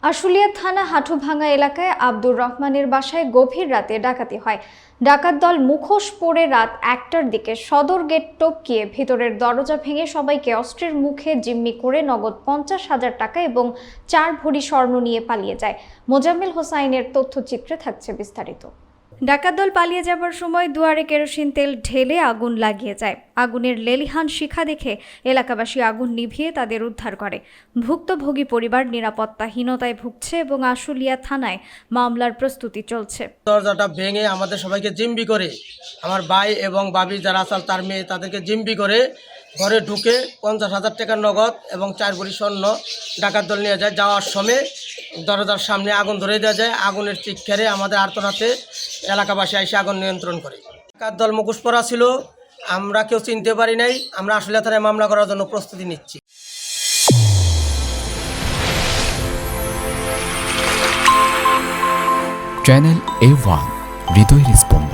আশুলিয়া থানা হাটুভাঙ্গা এলাকায় আব্দুর রহমানের বাসায় গভীর রাতে ডাকাতি হয়। ডাকাত দল মুখোশ পরে রাত ১টার দিকে সদর গেট টপকিয়ে ভিতরের দরজা ভেঙে সবাইকে অস্ত্রের মুখে জিম্মি করে নগদ ৫০,০০০ টাকা এবং ৪ ভরি স্বর্ণ নিয়ে পালিয়ে যায়। মোজাম্মেল হোসাইনের তথ্যচিত্রে থাকছে বিস্তারিত। ডাকাত দল পালিয়ে যাবার সময় দুয়ারে কেরোসিন তেল ঢেলে আগুন লাগিয়ে যায়। আগুনের লেলিহান শিখা দেখে এলাকাবাসী আগুন নিভিয়ে তাদের উদ্ধার করে। ভুক্তভোগী পরিবার নিরাপত্তাহীনতায় ভুগছে এবং আশুলিয়া থানায় মামলার প্রস্তুতি চলছে। দরজাটা ভেঙে আমাদের সবাইকে জিম্বি করে, আমার ভাই এবং বাবি যারা আসাল তার মেয়ে তাদেরকে জিম্বি করে ঘরে ঢুকে ৫০,০০০ টাকার নগদ এবং ৪ ভরি স্বর্ণ ডাকাত দল নিয়ে যায়। যাওয়ার সময় দরজার সামনে আগুন ধরে দেওয়া যায়। আগুনের চিৎকারে আমাদের আর্তনাতে এলাকাবাসী এসে আগুন নিয়ন্ত্রণ করে। ডাকাত দল মুখোশ পরা ছিল, আমরা কেউ চিনতে পারি নাই। আমরা আশুলিয়া থানায় মামলা করার জন্য প্রস্তুতি নিচ্ছি। চ্যানেল A1 হৃদয়ের স্পন্দন।